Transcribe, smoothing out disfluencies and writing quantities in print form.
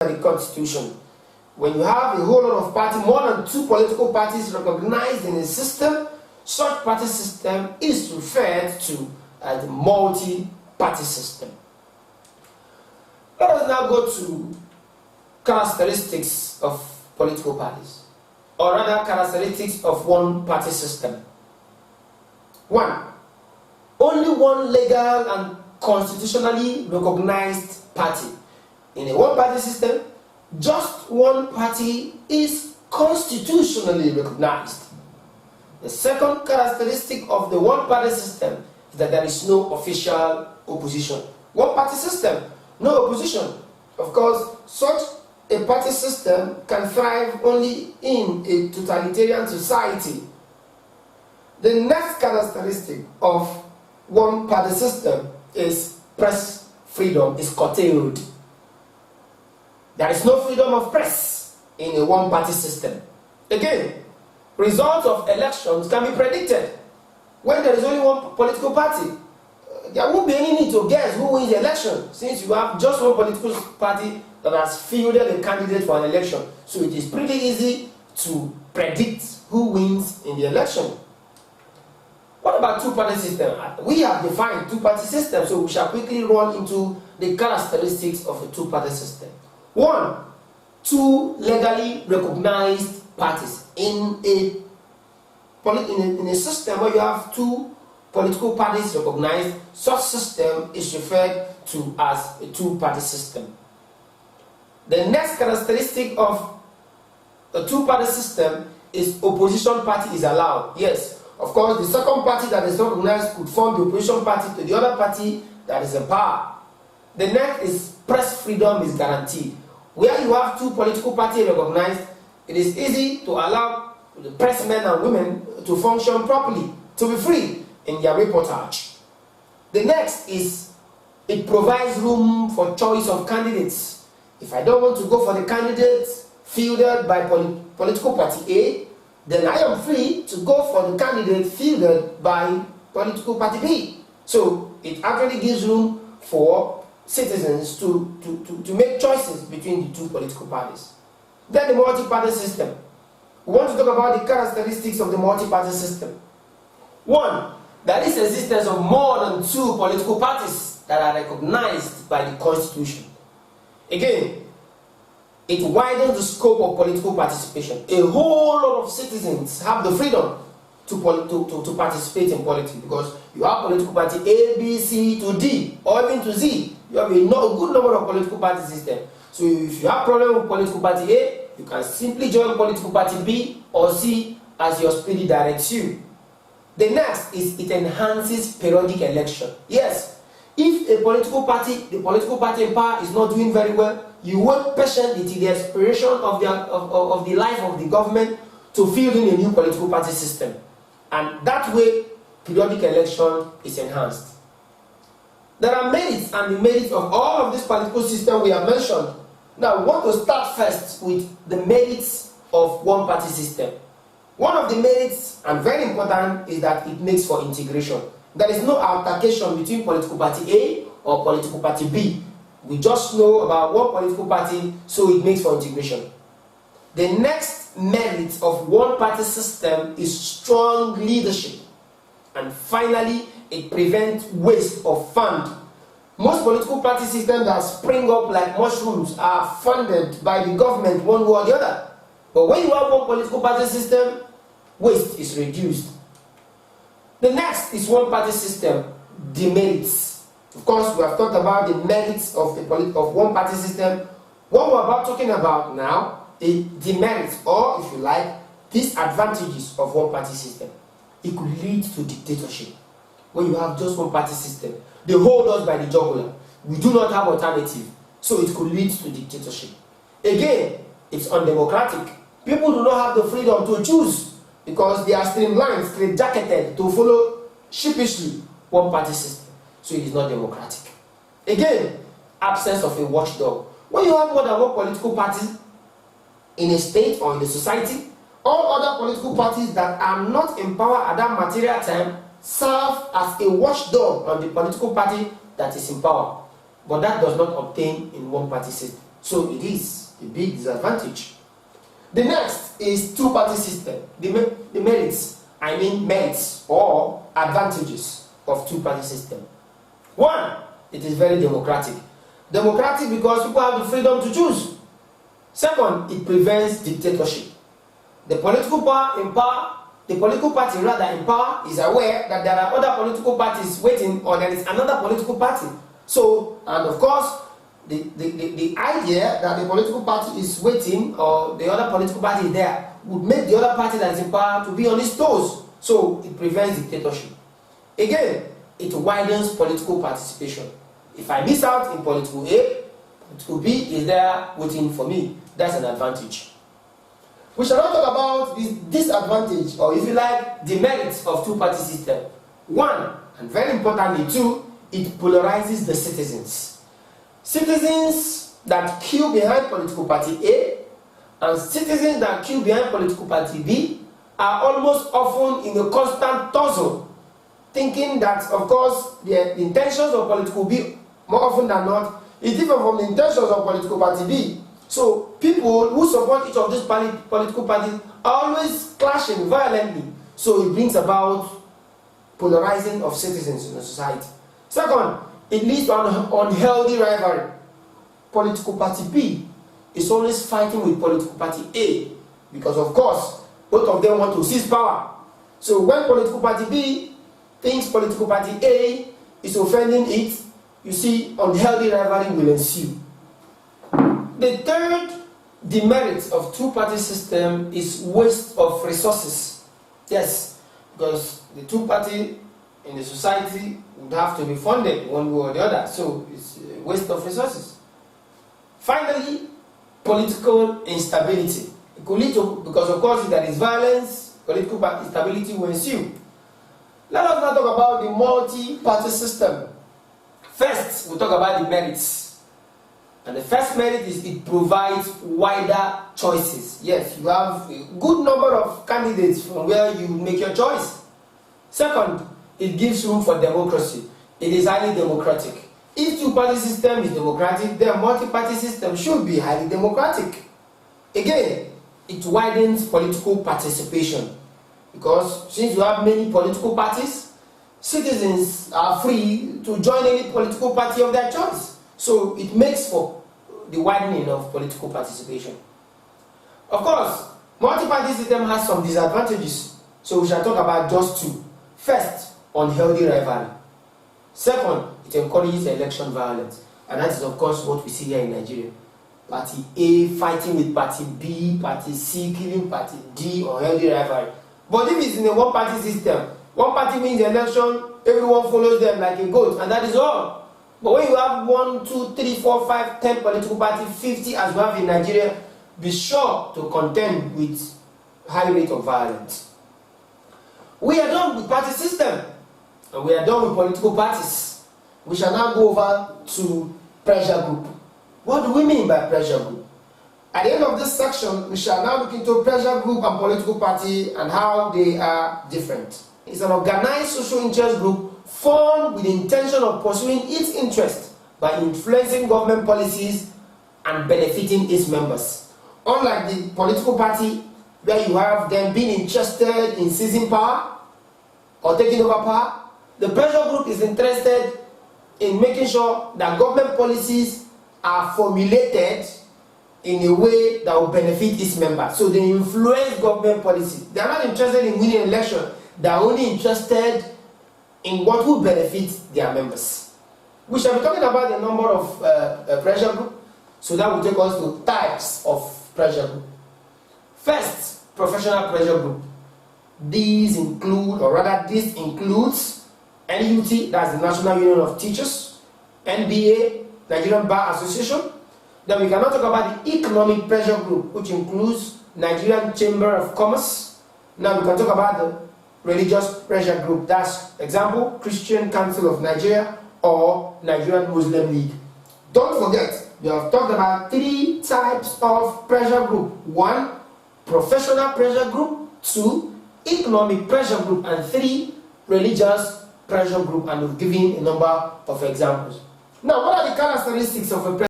the Constitution. When you have a whole lot of parties, more than 2 political parties recognized in a system, such party system is referred to as the multi-party system. Let us now go to characteristics of political parties, or rather characteristics of one-party system. 1. Only one legal and constitutionally recognized party. In a one-party system, just one party is constitutionally recognized. The second characteristic of the one-party system is that there is no official opposition. One-party system, no opposition. Of course, such a party system can thrive only in a totalitarian society. The next characteristic of one-party system is press freedom is curtailed. There is no freedom of press in a one-party system. Again, results of elections can be predicted. When there is only one political party, there won't be any need to guess who wins the election, since you have just one political party that has fielded a candidate for an election. So it is pretty easy to predict who wins in the election. What about two-party system? We have defined two-party system, so we shall quickly run into the characteristics of a two-party system. 1. 2 legally recognized parties. In a system where you have 2 political parties recognized, such system is referred to as a two-party system. The next characteristic of a two-party system is opposition party is allowed. Yes, of course, the second party that is recognized could form the opposition party to the other party that is in power. The next is press freedom is guaranteed. Where you have 2 political parties recognized, it is easy to allow the pressmen and women to function properly, to be free in their reportage. The next is it provides room for choice of candidates. If I don't want to go for the candidate fielded by political party A, then I am free to go for the candidate fielded by political party B. So it actually gives room for citizens to make choices between the 2 political parties. Then the multi-party system. We want to talk about the characteristics of the multi-party system. 1. There is existence of more than 2 political parties that are recognized by the Constitution. Again, it widens the scope of political participation. A whole lot of citizens have the freedom to participate in politics, because you have political party A, B, C to D, or even to Z. You have a good number of political party system. So if you have problem with political party A, you can simply join political party B or C as your spirit directs you. The next is it enhances periodic election. Yes, if a political party, the political party in power is not doing very well, you wait patiently till the expiration of the life of the government to fill in a new political party system. And that way, periodic election is enhanced. There are merits and demerits of all of this political system we have mentioned. Now, we want to start first with the merits of one-party system. One of the merits, and very important, is that it makes for integration. There is no altercation between political party A or political party B. We just know about one political party, so it makes for integration. The next merit of one-party system is strong leadership. And finally, it prevents waste of fund. Most political party systems that spring up like mushrooms are funded by the government one way or the other. But when you have one political party system, waste is reduced. The next is one-party system demerits. Of course, we have talked about the merits of one-party system. What we're about talking about now is demerits, or if you like, disadvantages of one-party system. It could lead to dictatorship. When you have just one-party system, they hold us by the jugular. We do not have alternative, so it could lead to dictatorship. Again, it's undemocratic. People do not have the freedom to choose because they are streamlined, straight-jacketed to follow sheepishly one-party system. So it is not democratic. Again, absence of a watchdog. When you have more than one political party in a state or in a society, all other political parties that are not in power at that material time serve as a watchdog on the political party that is in power. But that does not obtain in one-party system. So it is a big disadvantage. The next is two-party system. The merits or advantages of two-party system. One, it is very democratic. Democratic because people have the freedom to choose. Second, it prevents dictatorship. The political party in power is aware that there are other political parties waiting, or there is another political party. So, and of course, the idea that the political party is waiting, or the other political party is there, would make the other party that is in power to be on its toes. So it prevents dictatorship. Again, it widens political participation. If I miss out in political A, political B is there waiting for me. That's an advantage. We shall not talk about this disadvantage, or if you like, the merits of two-party system. One, and very importantly two, it polarizes the citizens. Citizens that queue behind political party A and citizens that queue behind political party B are almost often in a constant tussle, thinking that, of course, the intentions of political B, more often than not, is different from the intentions of political party B. So people who support each of these political parties are always clashing violently. So it brings about polarizing of citizens in the society. Second, it leads to an unhealthy rivalry. Political party B is always fighting with political party A because, of course, both of them want to seize power. So when political party B thinks political party A is offending it, you see unhealthy rivalry will ensue. The third demerit of two-party system is waste of resources. Yes, because the two-party in the society would have to be funded one way or the other, so it's a waste of resources. Finally, political instability. It could lead to, because of course if there is violence, political instability will ensue. Let us now talk about the multi-party system. First, we'll talk about the merits. And the first merit is it provides wider choices. Yes, you have a good number of candidates from where you make your choice. Second, it gives room for democracy. It is highly democratic. If two-party system is democratic, then multi-party system should be highly democratic. Again, it widens political participation. Because since you have many political parties, citizens are free to join any political party of their choice. So it makes for the widening of political participation. Of course, multi-party system has some disadvantages, so we shall talk about just two. First, unhealthy rivalry. Second, it encourages election violence, and that is of course what we see here in Nigeria. Party A fighting with party B, party C killing party D, unhealthy rivalry. But if it's in a one-party system, one party wins the election, everyone follows them like a goat, and that is all. But when you have 1, 2, 3, 4, 5, 10 political parties, 50 as we have in Nigeria, be sure to contend with high rate of violence. We are done with party system, and we are done with political parties. We shall now go over to pressure group. What do we mean by pressure group? At the end of this section, we shall now look into pressure group and political party and how they are different. It's an organized social interest group formed with the intention of pursuing its interest by influencing government policies and benefiting its members. Unlike the political party, where you have them being interested in seizing power or taking over power, the pressure group is interested in making sure that government policies are formulated in a way that will benefit its members. So they influence government policy. They are not interested in winning an election. They are only interested in what will benefit their members. We shall be talking about the number of pressure group, so that will take us to types of pressure group. First, professional pressure group. These include, or rather this includes NUT, that's the National Union of Teachers, NBA, Nigerian Bar Association. Then we cannot talk about the economic pressure group, which includes Nigerian Chamber of Commerce. Now we can talk about the religious pressure group. That's example, Christian Council of Nigeria or Nigerian Muslim League. Don't forget, we have talked about 3 types of pressure group. 1, professional pressure group. 2, economic pressure group. And 3, religious pressure group. And we've given a number of examples. Now, what are the characteristics of a pressure